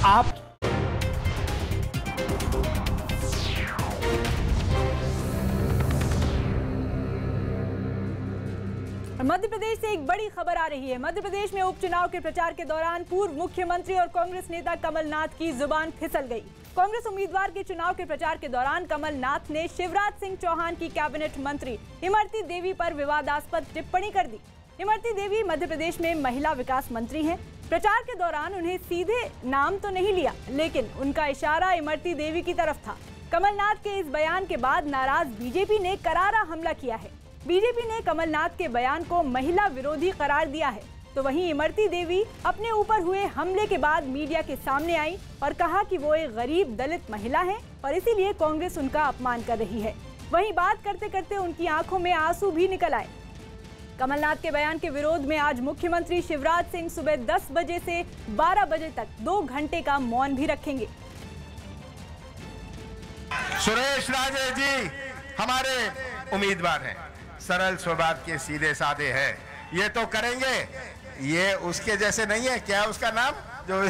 आप मध्य प्रदेश से एक बड़ी खबर आ रही है। मध्य प्रदेश में उपचुनाव के प्रचार के दौरान पूर्व मुख्यमंत्री और कांग्रेस नेता कमलनाथ की जुबान फिसल गई। कांग्रेस उम्मीदवार के चुनाव के प्रचार के दौरान कमलनाथ ने शिवराज सिंह चौहान की कैबिनेट मंत्री इमरती देवी पर विवादास्पद टिप्पणी कर दी। इमरती देवी मध्य प्रदेश में महिला विकास मंत्री हैं। प्रचार के दौरान उन्हें सीधे नाम तो नहीं लिया, लेकिन उनका इशारा इमरती देवी की तरफ था। कमलनाथ के इस बयान के बाद नाराज बीजेपी ने करारा हमला किया है। बीजेपी ने कमलनाथ के बयान को महिला विरोधी करार दिया है। तो वहीं इमरती देवी अपने ऊपर हुए हमले के बाद मीडिया के सामने आई और कहा कि वो एक गरीब दलित महिला है और इसीलिए कांग्रेस उनका अपमान कर रही है। वहीं बात करते करते उनकी आंखों में आंसू भी निकल आए। कमलनाथ के बयान के विरोध में आज मुख्यमंत्री शिवराज सिंह सुबह 10 बजे से 12 बजे तक 2 घंटे का मौन भी रखेंगे। सुरेश राजे जी हमारे उम्मीदवार हैं, सरल स्वभाव के, सीधे साधे हैं। ये तो करेंगे, ये उसके जैसे नहीं है। क्या उसका नाम जो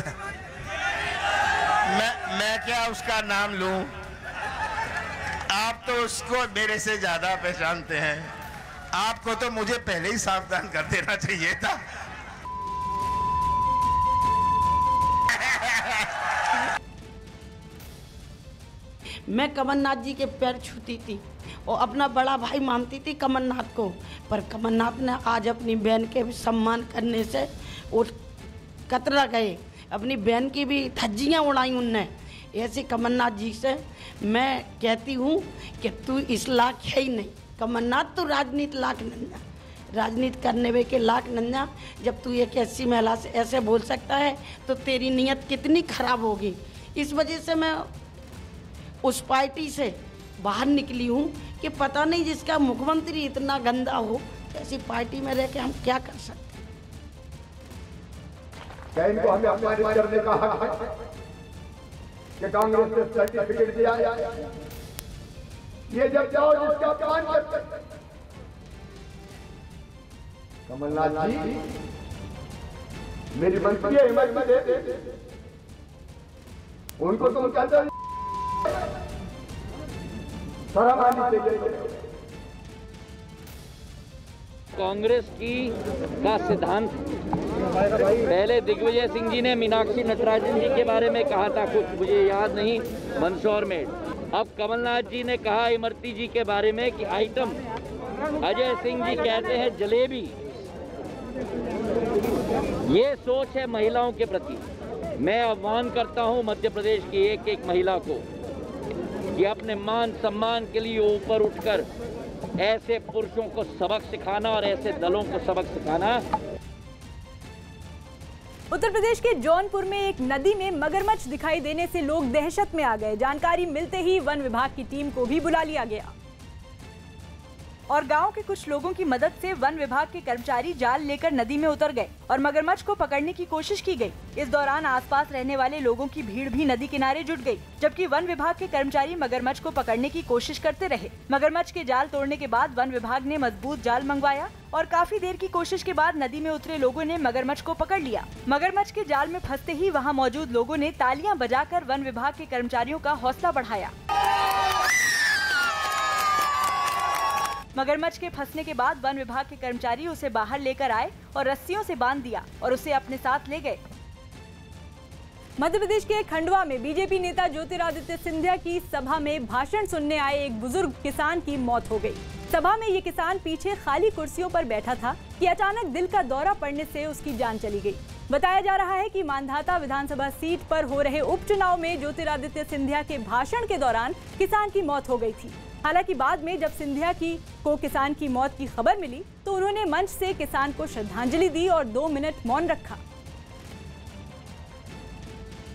मैं क्या उसका नाम लूं? आप तो उसको मेरे से ज्यादा पहचानते हैं। आपको तो मुझे पहले ही सावधान कर देना चाहिए था। मैं कमलनाथ जी के पैर छूती थी और अपना बड़ा भाई मानती थी कमलनाथ को, पर कमलनाथ ने आज अपनी बहन के सम्मान करने से और कतरा गए। अपनी बहन की भी धज्जियाँ उड़ाई उनने। ऐसे कमलनाथ जी से मैं कहती हूँ कि तू इस लाख है ही नहीं। कमलनाथ तो राजनीति लाख नंजा, राजनीति करने वे के लाख नंजा। जब तू एक ऐसी महिला से ऐसे बोल सकता है तो तेरी नीयत कितनी खराब होगी। इस वजह से मैं उस पार्टी से बाहर निकली हूँ कि पता नहीं जिसका मुख्यमंत्री इतना गंदा हो, ऐसी पार्टी में रह के हम क्या कर सकते हैं। क्या इनको हमें अपमानित करने का हक है कि कांग्रेस ने सर्टिफिकेट दिया? ये जब जाओ जिसका अपमान करते। कमलनाथ जी मेरी मंत्री है, हिम्मत दे उनको तुम कहते हो कांग्रेस का सिद्धांत पहले दिग्विजय सिंह जी ने मीनाक्षी नटराजन जी के बारे में कहा था, कुछ मुझे याद नहीं, मंदसौर में। अब कमलनाथ जी ने कहा इमरती जी के बारे में कि आइटम अजय सिंह जी कहते हैं जलेबी। ये सोच है महिलाओं के प्रति। मैं आह्वान करता हूं मध्य प्रदेश की एक एक महिला को कि अपने मान सम्मान के लिए ऊपर उठकर ऐसे पुरुषों को सबक सिखाना और ऐसे दलों को सबक सिखाना। उत्तर प्रदेश के जौनपुर में एक नदी में मगरमच्छ दिखाई देने से लोग दहशत में आ गए। जानकारी मिलते ही वन विभाग की टीम को भी बुला लिया गया और गांव के कुछ लोगों की मदद से वन विभाग के कर्मचारी जाल लेकर नदी में उतर गए और मगरमच्छ को पकड़ने की कोशिश की गई। इस दौरान आसपास रहने वाले लोगों की भीड़ भी नदी किनारे जुट गई, जबकि वन विभाग के कर्मचारी मगरमच्छ को पकड़ने की कोशिश करते रहे। मगरमच्छ के जाल तोड़ने के बाद वन विभाग ने मजबूत जाल मंगवाया और काफी देर की कोशिश के बाद नदी में उतरे लोगों ने मगरमच्छ को पकड़ लिया। मगरमच्छ के जाल में फंसते ही वहाँ मौजूद लोगों ने तालियां बजाकर वन विभाग के कर्मचारियों का हौसला बढ़ाया। मगरमच्छ के फंसने के बाद वन विभाग के कर्मचारी उसे बाहर लेकर आए और रस्सियों से बांध दिया और उसे अपने साथ ले गए। मध्य प्रदेश के खंडवा में बीजेपी नेता ज्योतिरादित्य सिंधिया की सभा में भाषण सुनने आए एक बुजुर्ग किसान की मौत हो गई। सभा में ये किसान पीछे खाली कुर्सियों पर बैठा था कि अचानक दिल का दौरा पड़ने से उसकी जान चली गई। बताया जा रहा है कि मांधाता विधानसभा सीट पर हो रहे उपचुनाव में ज्योतिरादित्य सिंधिया के भाषण के दौरान किसान की मौत हो गई थी। हालांकि बाद में जब सिंधिया को किसान की मौत की खबर मिली तो उन्होंने मंच से किसान को श्रद्धांजलि दी और 2 मिनट मौन रखा।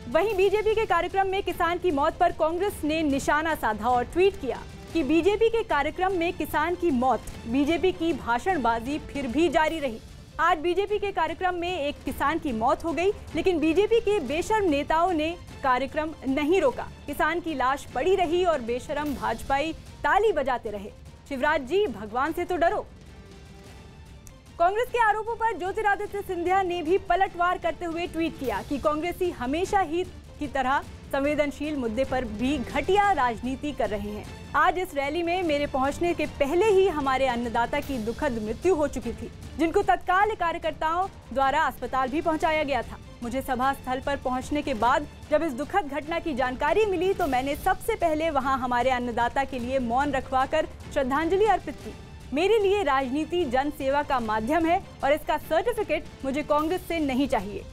वहीं बीजेपी के कार्यक्रम में किसान की मौत पर कांग्रेस ने निशाना साधा और ट्वीट किया कि बीजेपी के कार्यक्रम में किसान की मौत, बीजेपी की भाषणबाजी फिर भी जारी रही। आज बीजेपी के कार्यक्रम में एक किसान की मौत हो गई, लेकिन बीजेपी के बेशर्म नेताओं ने कार्यक्रम नहीं रोका। किसान की लाश पड़ी रही और बेशर्म भाजपाई ताली बजाते रहे। शिवराज जी, भगवान से तो डरो। कांग्रेस के आरोपों पर ज्योतिरादित्य सिंधिया ने भी पलटवार करते हुए ट्वीट किया कि कांग्रेसी हमेशा ही की तरह संवेदनशील मुद्दे पर भी घटिया राजनीति कर रहे हैं। आज इस रैली में मेरे पहुंचने के पहले ही हमारे अन्नदाता की दुखद मृत्यु हो चुकी थी, जिनको तत्काल कार्यकर्ताओं द्वारा अस्पताल भी पहुंचाया गया था। मुझे सभा स्थल पर पहुंचने के बाद जब इस दुखद घटना की जानकारी मिली तो मैंने सबसे पहले वहां हमारे अन्नदाता के लिए मौन रखवाकर श्रद्धांजलि अर्पित की। मेरे लिए राजनीति जन सेवा का माध्यम है और इसका सर्टिफिकेट मुझे कांग्रेस से नहीं चाहिए।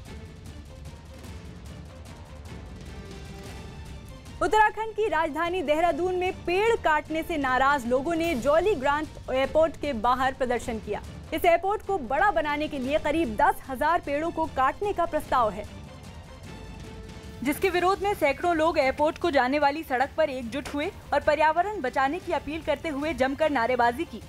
उत्तराखंड की राजधानी देहरादून में पेड़ काटने से नाराज लोगों ने जॉली ग्रांट एयरपोर्ट के बाहर प्रदर्शन किया। इस एयरपोर्ट को बड़ा बनाने के लिए करीब 10,000 पेड़ों को काटने का प्रस्ताव है, जिसके विरोध में सैकड़ों लोग एयरपोर्ट को जाने वाली सड़क पर एकजुट हुए और पर्यावरण बचाने की अपील करते हुए जमकर नारेबाजी की।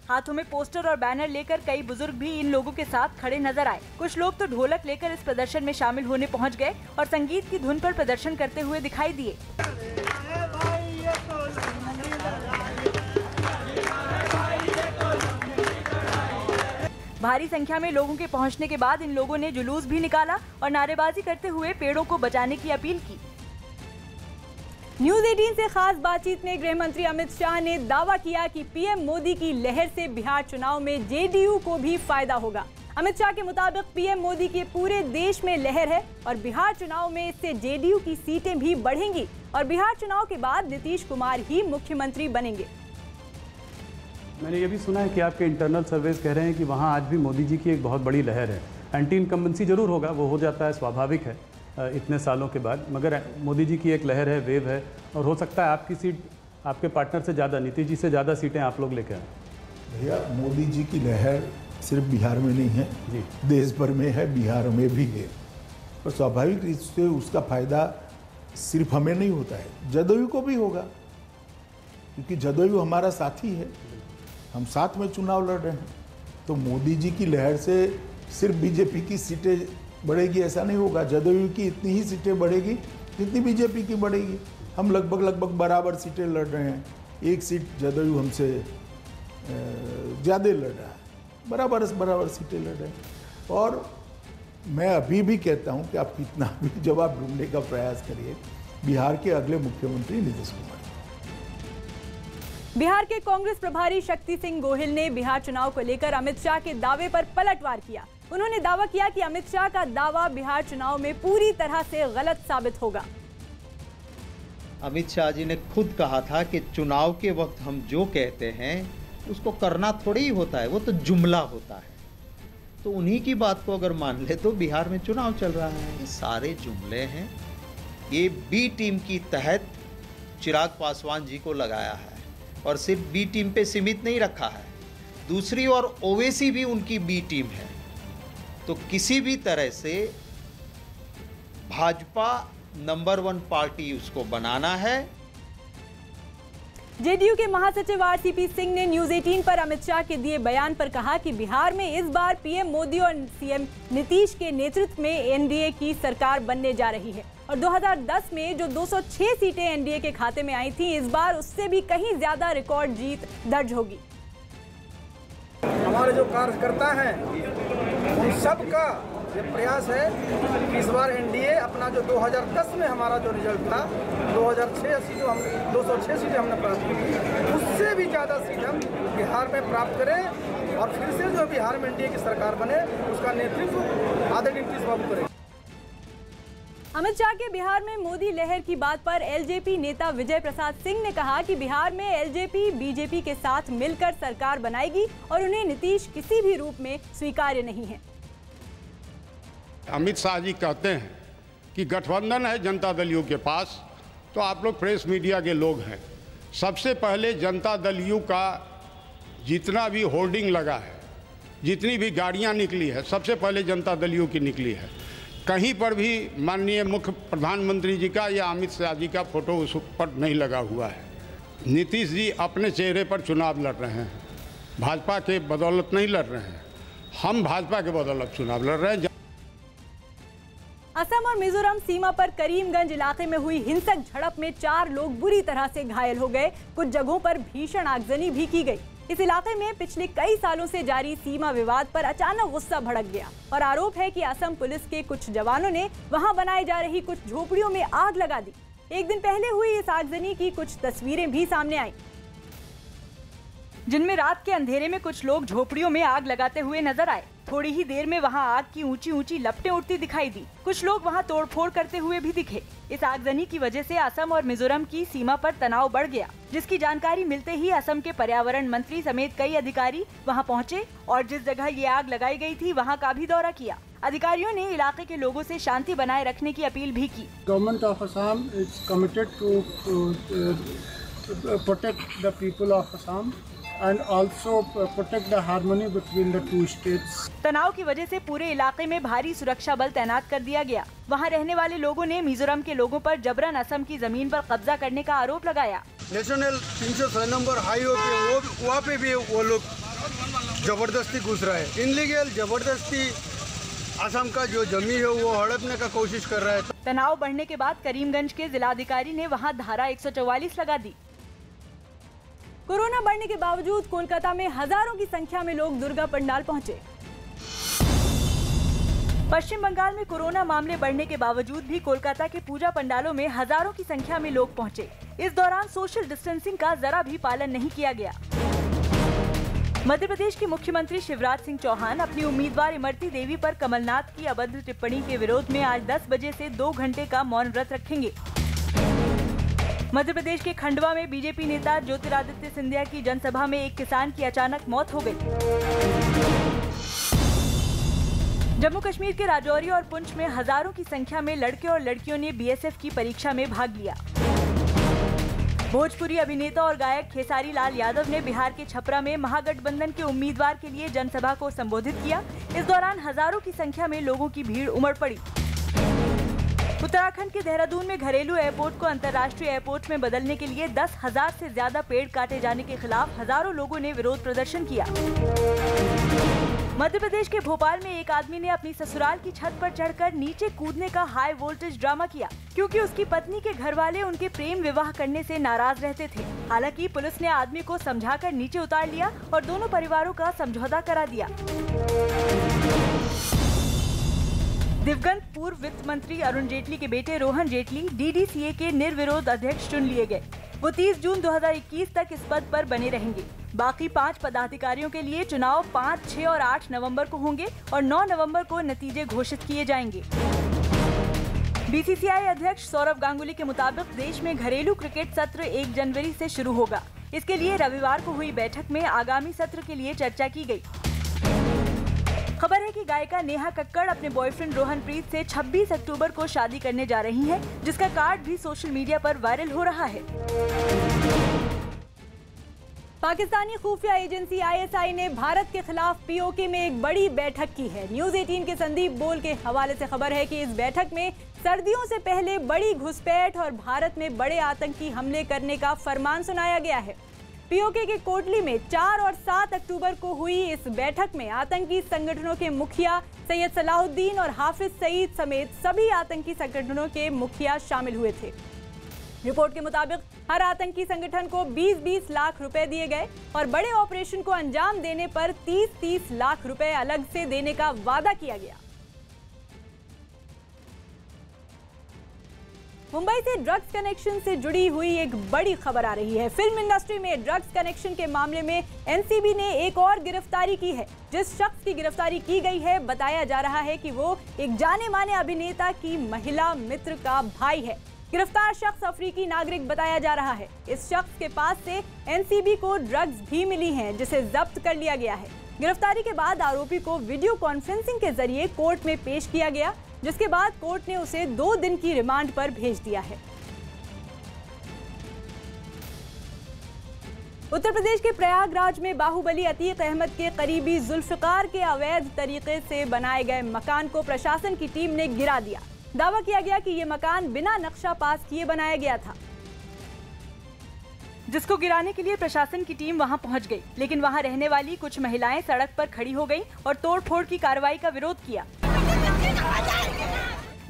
हाथों में पोस्टर और बैनर लेकर कई बुजुर्ग भी इन लोगों के साथ खड़े नजर आए। कुछ लोग तो ढोलक लेकर इस प्रदर्शन में शामिल होने पहुंच गए और संगीत की धुन पर प्रदर्शन करते हुए दिखाई दिए। भारी संख्या में लोगों के पहुंचने के बाद इन लोगों ने जुलूस भी निकाला और नारेबाजी करते हुए पेड़ों को बचाने की अपील की। न्यूज 18 से खास बातचीत में गृह मंत्री अमित शाह ने दावा किया कि पीएम मोदी की लहर से बिहार चुनाव में जेडीयू को भी फायदा होगा। अमित शाह के मुताबिक पीएम मोदी के पूरे देश में लहर है और बिहार चुनाव में इससे जेडीयू की सीटें भी बढ़ेंगी और बिहार चुनाव के बाद नीतीश कुमार ही मुख्यमंत्री बनेंगे। मैंने ये भी सुना है कि आपके इंटरनल सर्वेस कह रहे हैं कि वहाँ आज भी मोदी जी की एक बहुत बड़ी लहर है। एंटी इनकम्बेंसी जरूर होगा, वो हो जाता है, स्वाभाविक है इतने सालों के बाद, मगर मोदी जी की एक लहर है, वेव है, और हो सकता है आपकी सीट आपके पार्टनर से ज़्यादा, नीतीश जी से ज़्यादा सीटें आप लोग लेकर आए। भैया, मोदी जी की लहर सिर्फ बिहार में नहीं है जी, देश भर में है, बिहार में भी है, और स्वाभाविक रूप से उसका फायदा सिर्फ हमें नहीं होता है, जदयू को भी होगा, क्योंकि जदयू हमारा साथी है, हम साथ में चुनाव लड़ रहे हैं। तो मोदी जी की लहर से सिर्फ बीजेपी की सीटें बढ़ेगी ऐसा नहीं होगा, जदयू की इतनी ही सीटें बढ़ेगी जितनी बीजेपी की बढ़ेगी। हम लगभग बराबर सीटें लड़ रहे हैं, एक सीट जदयू हमसे ज़्यादा लड़ रहा है, बराबर सीटें लड़ रहे हैं। और मैं अभी भी कहता हूं कि आप कितना भी जवाब ढूंढने का प्रयास करिए, बिहार के अगले मुख्यमंत्री नीतीश कुमार। बिहार के कांग्रेस प्रभारी शक्ति सिंह गोहिल ने बिहार चुनाव को लेकर अमित शाह के दावे पर पलटवार किया। उन्होंने दावा किया कि अमित शाह का दावा बिहार चुनाव में पूरी तरह से गलत साबित होगा। अमित शाह जी ने खुद कहा था कि चुनाव के वक्त हम जो कहते हैं उसको करना थोड़ी ही होता है, वो तो जुमला होता है। तो उन्हीं की बात को अगर मान ले तो बिहार में चुनाव चल रहा है, ये सारे जुमले हैं। ये बी टीम की तहत चिराग पासवान जी को लगाया है और सिर्फ बी टीम पे सीमित नहीं रखा है, दूसरी ओर ओवैसी भी उनकी बी टीम है। तो किसी भी तरह से भाजपा नंबर 1 पार्टी उसको बनाना है। जेडीयू के महासचिव आरसीपी सिंह ने न्यूज 18 पर अमित शाह के दिए बयान पर कहा कि बिहार में इस बार पीएम मोदी और सीएम नीतीश के नेतृत्व में एनडीए की सरकार बनने जा रही है और 2010 में जो 206 सीटें एनडीए के खाते में आई थी, इस बार उससे भी कहीं ज्यादा रिकॉर्ड जीत दर्ज होगी। हमारे जो कार्यकर्ता हैं उन सब का ये प्रयास है कि इस बार एनडीए अपना जो 2010 में हमारा जो रिजल्ट था 206 सीटें हमने प्राप्त की, उससे भी ज़्यादा सीट हम बिहार में प्राप्त करें और फिर से जो बिहार में एनडीए की सरकार बने उसका नेतृत्व आदरणीय नीतीश बाबू करें। अमित शाह के बिहार में मोदी लहर की बात पर एलजेपी नेता विजय प्रसाद सिंह ने कहा कि बिहार में एलजेपी बीजेपी के साथ मिलकर सरकार बनाएगी और उन्हें नीतीश किसी भी रूप में स्वीकार्य नहीं है। अमित शाह जी कहते हैं कि गठबंधन है जनता दल यू के पास, तो आप लोग प्रेस मीडिया के लोग हैं, सबसे पहले जनता दल यू का जितना भी होर्डिंग लगा है, जितनी भी गाड़ियां निकली है, सबसे पहले जनता दल यू की निकली है। कहीं पर भी माननीय मुख्य प्रधानमंत्री जी का या अमित शाह जी का फोटो उस पर नहीं लगा हुआ है। नीतीश जी अपने चेहरे पर चुनाव लड़ रहे हैं, भाजपा के बदौलत नहीं लड़ रहे हैं, हम भाजपा के बदौलत चुनाव लड़ रहे हैं। असम और मिजोरम सीमा पर करीमगंज इलाके में हुई हिंसक झड़प में 4 लोग बुरी तरह से घायल हो गए। कुछ जगहों पर भीषण आगजनी भी की गई। इस इलाके में पिछले कई सालों से जारी सीमा विवाद पर अचानक गुस्सा भड़क गया और आरोप है कि असम पुलिस के कुछ जवानों ने वहां बनाई जा रही कुछ झोपड़ियों में आग लगा दी। एक दिन पहले हुई इस आगजनी की कुछ तस्वीरें भी सामने आई, जिनमें रात के अंधेरे में कुछ लोग झोपड़ियों में आग लगाते हुए नजर आए। थोड़ी ही देर में वहां आग की ऊंची ऊंची लपटें उठती दिखाई दी। कुछ लोग वहां तोड़फोड़ करते हुए भी दिखे। इस आगजनी की वजह से असम और मिजोरम की सीमा पर तनाव बढ़ गया, जिसकी जानकारी मिलते ही असम के पर्यावरण मंत्री समेत कई अधिकारी वहां पहुंचे और जिस जगह ये आग लगाई गई थी वहां का भी दौरा किया। अधिकारियों ने इलाके के लोगों से शांति बनाए रखने की अपील भी की। Government of Assam is committed to protect the people of Assam and also protect the harmony between the two states. तनाव की वजह से पूरे इलाके में भारी सुरक्षा बल तैनात कर दिया गया। वहां रहने वाले लोगों ने मिजोरम के लोगों पर जबरन असम की जमीन पर कब्जा करने का आरोप लगाया। नेशनल 306 नंबर हाईवे पे वहाँ पे भी वो लोग जबरदस्ती घुस रहा है, इनलीगल जबरदस्ती असम का जो जमीन है वो हड़पने का कोशिश कर रहा है। तनाव बढ़ने के बाद करीमगंज के जिलाधिकारी ने वहाँ धारा 144 लगा दी। कोरोना बढ़ने के बावजूद कोलकाता में हजारों की संख्या में लोग दुर्गा पंडाल पहुंचे। पश्चिम बंगाल में कोरोना मामले बढ़ने के बावजूद भी कोलकाता के पूजा पंडालों में हजारों की संख्या में लोग पहुंचे। इस दौरान सोशल डिस्टेंसिंग का जरा भी पालन नहीं किया गया। मध्य प्रदेश के मुख्यमंत्री शिवराज सिंह चौहान अपनी उम्मीदवार इमरती देवी पर कमलनाथ की अभद्र टिप्पणी के विरोध में आज 10 बजे से 2 घंटे का मौन व्रत रखेंगे। मध्य प्रदेश के खंडवा में बीजेपी नेता ज्योतिरादित्य सिंधिया की जनसभा में एक किसान की अचानक मौत हो गई। जम्मू कश्मीर के राजौरी और पुंछ में हजारों की संख्या में लड़के और लड़कियों ने बीएसएफ की परीक्षा में भाग लिया। भोजपुरी अभिनेता और गायक खेसारी लाल यादव ने बिहार के छपरा में महागठबंधन के उम्मीदवार के लिए जनसभा को संबोधित किया। इस दौरान हजारों की संख्या में लोगों की भीड़ उमड़ पड़ी। उत्तराखंड के देहरादून में घरेलू एयरपोर्ट को अंतर्राष्ट्रीय एयरपोर्ट में बदलने के लिए 10,000 से ज्यादा पेड़ काटे जाने के खिलाफ हजारों लोगों ने विरोध प्रदर्शन किया। मध्य प्रदेश के भोपाल में एक आदमी ने अपनी ससुराल की छत पर चढ़कर नीचे कूदने का हाई वोल्टेज ड्रामा किया, क्योंकि उसकी पत्नी के घर वाले उनके प्रेम विवाह करने से नाराज रहते थे। हालांकि पुलिस ने आदमी को समझाकर नीचे उतार लिया और दोनों परिवारों का समझौता करा दिया। दिवंगत पूर्व वित्त मंत्री अरुण जेटली के बेटे रोहन जेटली डीडीसीए के निर्विरोध अध्यक्ष चुन लिए गए। वो 30 जून 2021 तक इस पद पर बने रहेंगे। बाकी 5 पदाधिकारियों के लिए चुनाव 5, 6 और 8 नवंबर को होंगे और 9 नवंबर को नतीजे घोषित किए जाएंगे। बीसीसीआई अध्यक्ष सौरव गांगुली के मुताबिक देश में घरेलू क्रिकेट सत्र 1 जनवरी से शुरू होगा। इसके लिए रविवार को हुई बैठक में आगामी सत्र के लिए चर्चा की गई। खबर है कि गायिका नेहा कक्कड़ अपने बॉयफ्रेंड रोहनप्रीत से 26 अक्टूबर को शादी करने जा रही हैं, जिसका कार्ड भी सोशल मीडिया पर वायरल हो रहा है। पाकिस्तानी खुफिया एजेंसी आईएसआई ने भारत के खिलाफ पीओके में एक बड़ी बैठक की है। न्यूज 18 के संदीप बोल के हवाले से खबर है कि इस बैठक में सर्दियों से पहले बड़ी घुसपैठ और भारत में बड़े आतंकी हमले करने का फरमान सुनाया गया है। पीओके के कोटली में 4 और 7 अक्टूबर को हुई इस बैठक में आतंकी संगठनों के मुखिया सैयद सलाहुद्दीन और हाफिज सईद समेत सभी आतंकी संगठनों के मुखिया शामिल हुए थे। रिपोर्ट के मुताबिक हर आतंकी संगठन को 20-20 लाख रुपए दिए गए और बड़े ऑपरेशन को अंजाम देने पर 30-30 लाख रुपए अलग से देने का वादा किया गया। मुंबई से ड्रग्स कनेक्शन से जुड़ी हुई एक बड़ी खबर आ रही है। फिल्म इंडस्ट्री में ड्रग्स कनेक्शन के मामले में एनसीबी ने एक और गिरफ्तारी की है। जिस शख्स की गिरफ्तारी की गई है, बताया जा रहा है कि वो एक जाने माने अभिनेता की महिला मित्र का भाई है। गिरफ्तार शख्स अफ्रीकी नागरिक बताया जा रहा है। इस शख्स के पास से एनसीबी को ड्रग्स भी मिली हैं, जिसे जब्त कर लिया गया है। गिरफ्तारी के बाद आरोपी को वीडियो कॉन्फ्रेंसिंग के जरिए कोर्ट में पेश किया गया, जिसके बाद कोर्ट ने उसे 2 दिन की रिमांड पर भेज दिया है। उत्तर प्रदेश के प्रयागराज में बाहुबली अतीक अहमद के करीबी जुल्फिकार के अवैध तरीके से बनाए गए मकान को प्रशासन की टीम ने गिरा दिया। दावा किया गया कि ये मकान बिना नक्शा पास किए बनाया गया था, जिसको गिराने के लिए प्रशासन की टीम वहां पहुंच गई। लेकिन वहां रहने वाली कुछ महिलाएं सड़क पर खड़ी हो गईं और तोड़फोड़ की कार्रवाई का विरोध किया,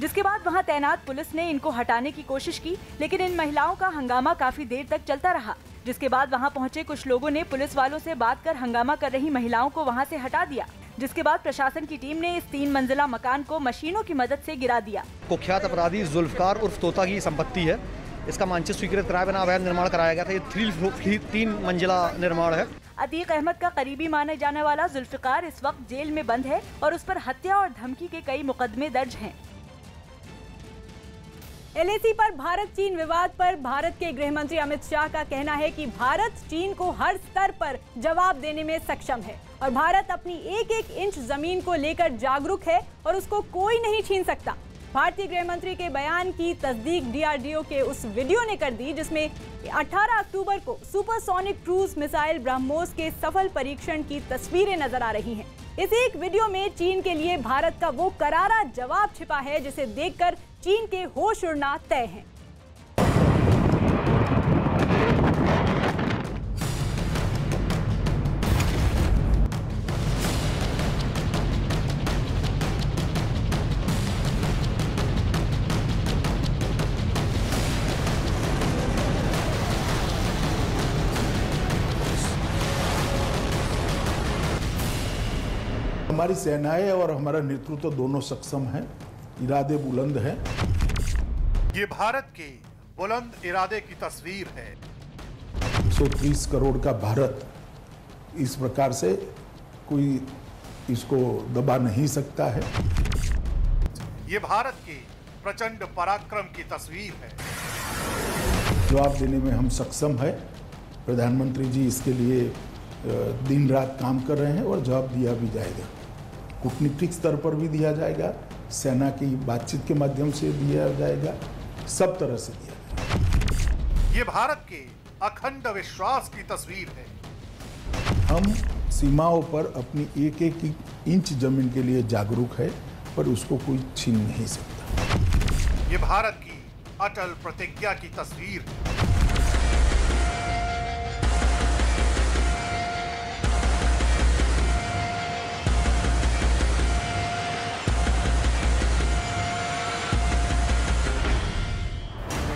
जिसके बाद वहां तैनात पुलिस ने इनको हटाने की कोशिश की, लेकिन इन महिलाओं का हंगामा काफी देर तक चलता रहा। जिसके बाद वहां पहुंचे कुछ लोगों ने पुलिस वालों से बात कर हंगामा कर रही महिलाओं को वहां से हटा दिया, जिसके बाद प्रशासन की टीम ने इस 3 मंजिला मकान को मशीनों की मदद से गिरा दिया। कुख्यात अपराधी जुल्फकार उर्फ तोता की संपत्ति है। इसका मानचित्र स्वीकृत कराए बिना अवैध निर्माण कराया गया था। ये 3 मंजिला निर्माण है। अतीक अहमद का करीबी माने जाने वाला जुल्फकार इस वक्त जेल में बंद है और उस पर हत्या और धमकी के कई मुकदमे दर्ज हैं। LAC पर भारत चीन विवाद पर भारत के गृह मंत्री अमित शाह का कहना है कि भारत चीन को हर स्तर पर जवाब देने में सक्षम है और भारत अपनी एक-एक इंच जमीन को लेकर जागरूक है और उसको कोई नहीं छीन सकता। भारतीय गृह मंत्री के बयान की तस्दीक DRDO के उस वीडियो ने कर दी जिसमें 18 अक्टूबर को सुपरसोनिक क्रूज मिसाइल ब्रह्मोस के सफल परीक्षण की तस्वीरें नजर आ रही हैं। इस एक वीडियो में चीन के लिए भारत का वो करारा जवाब छिपा है जिसे देखकर चीन के होश उड़ना तय है। हमारी सेनाएं और हमारा नेतृत्व दोनों सक्षम हैं, इरादे बुलंद हैं। ये भारत के बुलंद इरादे की तस्वीर है। 130 करोड़ का भारत इस प्रकार से कोई इसको दबा नहीं सकता है। ये भारत के प्रचंड पराक्रम की तस्वीर है। जवाब देने में हम सक्षम है। प्रधानमंत्री जी इसके लिए दिन रात काम कर रहे हैं और जवाब दिया भी जाएगा। कूटनीतिक स्तर पर भी दिया जाएगा, सेना की बातचीत के माध्यम से दिया जाएगा, सब तरह से दिया जाएगा। ये भारत के अखंड विश्वास की तस्वीर है। हम सीमाओं पर अपनी एक-एक इंच जमीन के लिए जागरूक है, पर उसको कोई छीन नहीं सकता। ये भारत की अटल प्रतिज्ञा की तस्वीर है।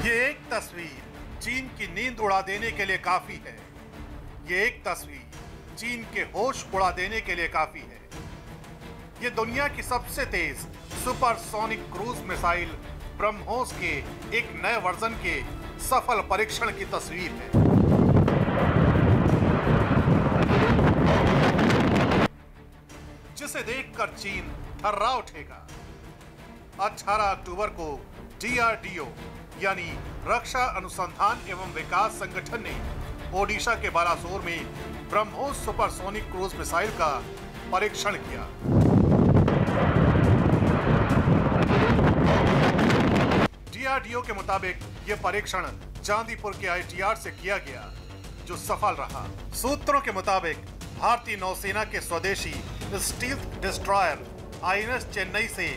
ये एक तस्वीर चीन की नींद उड़ा देने के लिए काफी है। ये एक तस्वीर चीन के होश उड़ा देने के लिए काफी है। ये दुनिया की सबसे तेज सुपरसोनिक क्रूज मिसाइल ब्रह्मोस के एक नए वर्जन के सफल परीक्षण की तस्वीर है। जिसे देखकर चीन थर्रा उठेगा। 18 अक्टूबर को DRDO यानी रक्षा अनुसंधान एवं विकास संगठन ने ओडिशा के बालासोर में ब्रह्मोस सुपरसोनिक क्रूज मिसाइल का परीक्षण किया। DRDO के मुताबिक यह परीक्षण चांदीपुर के ITR से किया गया, जो सफल रहा। सूत्रों के मुताबिक भारतीय नौसेना के स्वदेशी स्टील्थ डिस्ट्रॉयर INS चेन्नई से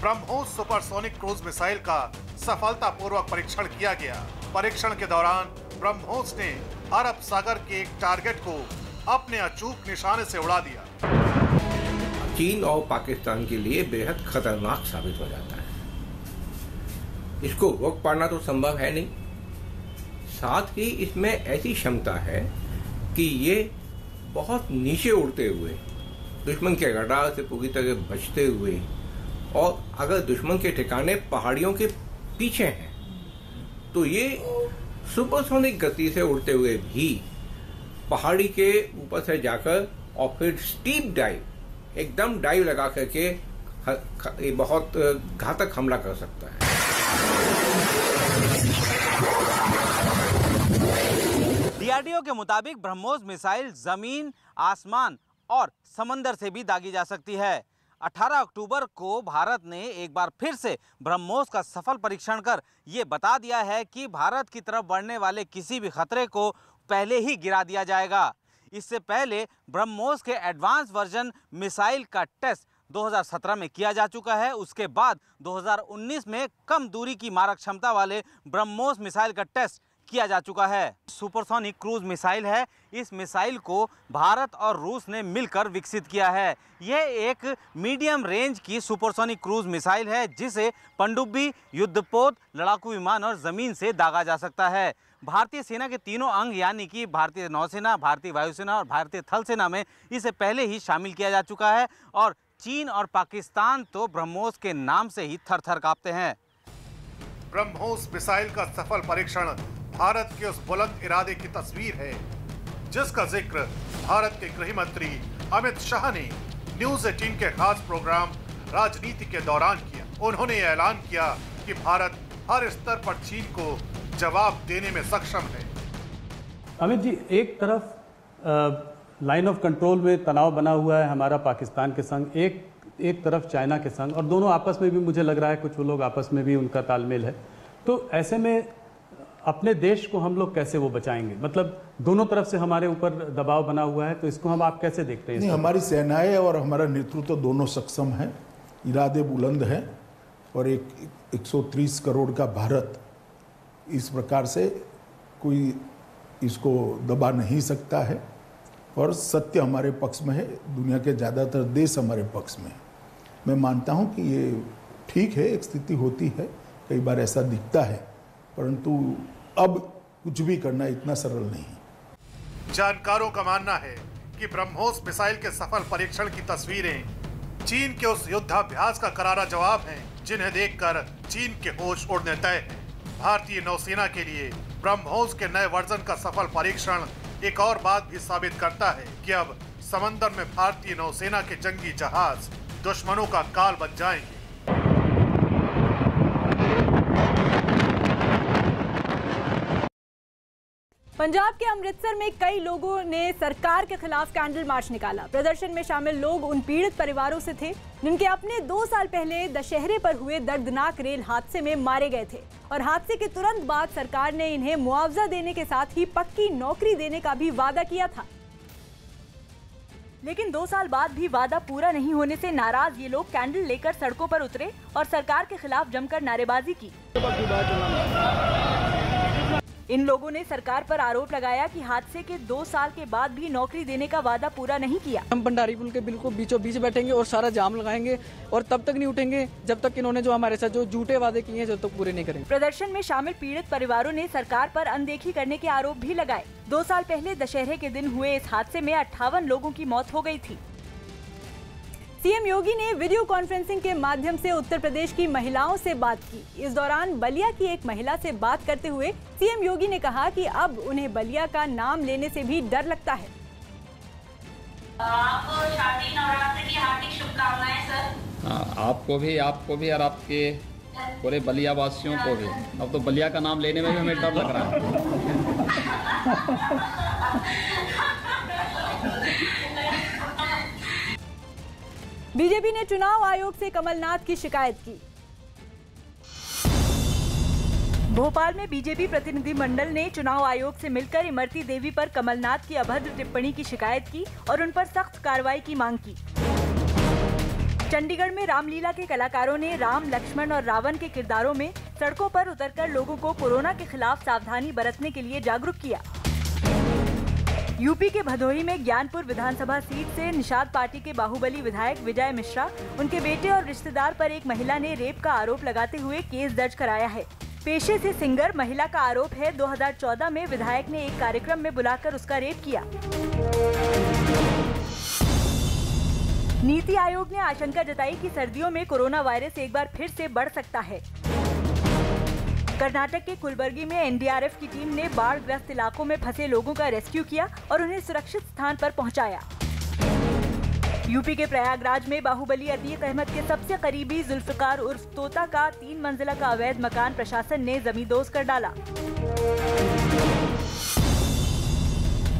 ब्रह्मोस सुपरसोनिक क्रूज मिसाइल का सफलतापूर्वक परीक्षण किया गया। परीक्षण के दौरान ब्रह्मोस ने अरब सागर के एक टारगेट को अपने अचूक निशाने से उड़ा दिया। चीन और पाकिस्तान के लिए बेहद खतरनाक साबित हो जाता है। इसको रोक पाना तो संभव है नहीं, साथ ही इसमें ऐसी क्षमता है कि ये बहुत नीचे उड़ते हुए दुश्मन के रडार से पूरी तरह बचते हुए, और अगर दुश्मन के ठिकाने पहाड़ियों के पीछे हैं तो ये सुपरसोनिक गति से उड़ते हुए भी पहाड़ी के ऊपर से जाकर और फिर स्टीप डाइव, एकदम डाइव लगा करके बहुत घातक हमला कर सकता है। DRDO के मुताबिक ब्रह्मोस मिसाइल जमीन, आसमान और समंदर से भी दागी जा सकती है। 18 अक्टूबर को भारत ने एक बार फिर से ब्रह्मोस का सफल परीक्षण कर ये बता दिया है कि भारत की तरफ बढ़ने वाले किसी भी खतरे को पहले ही गिरा दिया जाएगा। इससे पहले ब्रह्मोस के एडवांस वर्जन मिसाइल का टेस्ट 2017 में किया जा चुका है। उसके बाद 2019 में कम दूरी की मारक क्षमता वाले ब्रह्मोस मिसाइल का टेस्ट किया जा चुका है। सुपरसोनिक क्रूज मिसाइल है। इस मिसाइल को भारत और रूस ने मिलकर विकसित किया है। यह एक मीडियम रेंज की सुपरसोनिक क्रूज मिसाइल है जिसे पनडुब्बी, युद्धपोत, लड़ाकू विमान और जमीन से दागा जा सकता है। भारतीय सेना के तीनों अंग यानी कि भारतीय नौसेना, भारतीय वायुसेना और भारतीय थल सेना में इसे पहले ही शामिल किया जा चुका है और चीन और पाकिस्तान तो ब्रह्मोस के नाम से ही थर-थर कांपते हैं। ब्रह्मोस मिसाइल का सफल परीक्षण भारत के उस बुलंद इरादे की तस्वीर है जिसका जिक्र भारत के गृह मंत्री अमित शाह ने न्यूज़ 18 के खास प्रोग्राम राजनीति के दौरान किया। उन्होंने ऐलान किया कि भारत हर स्तर पर चीन को जवाब देने में सक्षम है। अमित जी, एक तरफ लाइन ऑफ कंट्रोल में तनाव बना हुआ है हमारा पाकिस्तान के संग, एक तरफ चाइना के संग, और दोनों आपस में भी मुझे लग रहा है कुछ वो लोग आपस में भी उनका तालमेल है। तो ऐसे में अपने देश को हम लोग कैसे वो बचाएंगे? मतलब दोनों तरफ से हमारे ऊपर दबाव बना हुआ है, तो इसको हम आप कैसे देखते हैं? नहीं, हमारी सेनाएं और हमारा नेतृत्व दोनों सक्षम हैं, इरादे बुलंद हैं और 130 करोड़ का भारत इस प्रकार से कोई इसको दबा नहीं सकता है और सत्य हमारे पक्ष में है, दुनिया के ज़्यादातर देश हमारे पक्ष में है। मैं मानता हूं कि ये ठीक है, एक स्थिति होती है, कई बार ऐसा दिखता है, परंतु अब कुछ भी करना इतना सरल नहीं। जानकारों का मानना है कि ब्रह्मोस मिसाइल के सफल परीक्षण की तस्वीरें चीन के उस युद्धाभ्यास का करारा जवाब है जिन्हें देखकर चीन के होश उड़ने तय है। भारतीय नौसेना के लिए ब्रह्मोस के नए वर्जन का सफल परीक्षण एक और बात भी साबित करता है कि अब समंदर में भारतीय नौसेना के जंगी जहाज दुश्मनों का काल बन जाएंगे। पंजाब के अमृतसर में कई लोगों ने सरकार के खिलाफ कैंडल मार्च निकाला। प्रदर्शन में शामिल लोग उन पीड़ित परिवारों से थे जिनके अपने 2 साल पहले दशहरे पर हुए दर्दनाक रेल हादसे में मारे गए थे और हादसे के तुरंत बाद सरकार ने इन्हें मुआवजा देने के साथ ही पक्की नौकरी देने का भी वादा किया था। लेकिन 2 साल बाद भी वादा पूरा नहीं होने से नाराज ये लोग कैंडल लेकर सड़कों पर उतरे और सरकार के खिलाफ जमकर नारेबाजी की। इन लोगों ने सरकार पर आरोप लगाया कि हादसे के 2 साल के बाद भी नौकरी देने का वादा पूरा नहीं किया। हम भंडारी पुल के बिल्कुल बीचों बीच बैठेंगे और सारा जाम लगाएंगे और तब तक नहीं उठेंगे जब तक इन्होंने जो हमारे साथ जो झूठे वादे किए हैं जब तक पूरे नहीं करेंगे। प्रदर्शन में शामिल पीड़ित परिवारों ने सरकार पर अनदेखी करने के आरोप भी लगाए। 2 साल पहले दशहरे के दिन हुए इस हादसे में 58 लोगों की मौत हो गई थी। सीएम योगी ने वीडियो कॉन्फ्रेंसिंग के माध्यम से उत्तर प्रदेश की महिलाओं से बात की। इस दौरान बलिया की एक महिला से बात करते हुए सीएम योगी ने कहा कि अब उन्हें बलिया का नाम लेने से भी डर लगता है। आपको शादी नवरात्रि की हार्दिक शुभकामनाएं सर। आपको भी और आपके पूरे बलिया वासियों को भी। अब तो बलिया का नाम लेने में भी हमें डर लग रहा है। बीजेपी ने चुनाव आयोग से कमलनाथ की शिकायत की। भोपाल में बीजेपी प्रतिनिधि मंडल ने चुनाव आयोग से मिलकर इमरती देवी पर कमलनाथ की अभद्र टिप्पणी की शिकायत की और उन पर सख्त कार्रवाई की मांग की। चंडीगढ़ में रामलीला के कलाकारों ने राम, लक्ष्मण और रावण के किरदारों में सड़कों पर उतरकर लोगों को कोरोना के खिलाफ सावधानी बरतने के लिए जागरूक किया। यूपी के भदोही में ज्ञानपुर विधानसभा सीट से निषाद पार्टी के बाहुबली विधायक विजय मिश्रा, उनके बेटे और रिश्तेदार पर एक महिला ने रेप का आरोप लगाते हुए केस दर्ज कराया है। पेशे से सिंगर, महिला का आरोप है 2014 में विधायक ने एक कार्यक्रम में बुलाकर उसका रेप किया। नीति आयोग ने आशंका जताई कि सर्दियों में कोरोना वायरस एक बार फिर से बढ़ सकता है। कर्नाटक के कुलबर्गी में एनडीआरएफ की टीम ने बाढ़ ग्रस्त इलाकों में फंसे लोगों का रेस्क्यू किया और उन्हें सुरक्षित स्थान पर पहुंचाया। यूपी के प्रयागराज में बाहुबली अतीक अहमद के सबसे करीबी जुल्फिकार उर्फ तोता का 3 मंजिला का अवैध मकान प्रशासन ने जमींदोज कर डाला।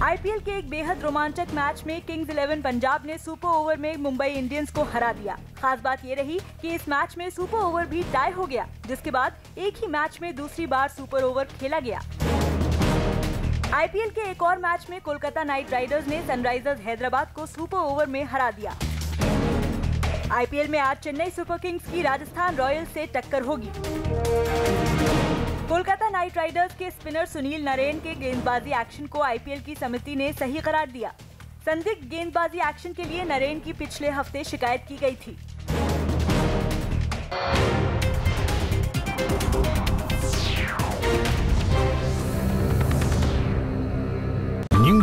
आईपीएल के एक बेहद रोमांचक मैच में किंग्स 11 पंजाब ने सुपर ओवर में मुंबई इंडियंस को हरा दिया। खास बात ये रही कि इस मैच में सुपर ओवर भी टाई हो गया, जिसके बाद एक ही मैच में दूसरी बार सुपर ओवर खेला गया। आईपीएल के एक और मैच में कोलकाता नाइट राइडर्स ने सनराइजर्स हैदराबाद को सुपर ओवर में हरा दिया। आईपीएल में आज चेन्नई सुपर किंग्स की राजस्थान रॉयल्स से टक्कर होगी। कोलकाता नाइट राइडर्स के स्पिनर सुनील नरेन के गेंदबाजी एक्शन को आईपीएल की समिति ने सही करार दिया। संदिग्ध गेंदबाजी एक्शन के लिए नरेन की पिछले हफ्ते शिकायत की गई थी।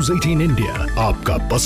News 18 India, आपका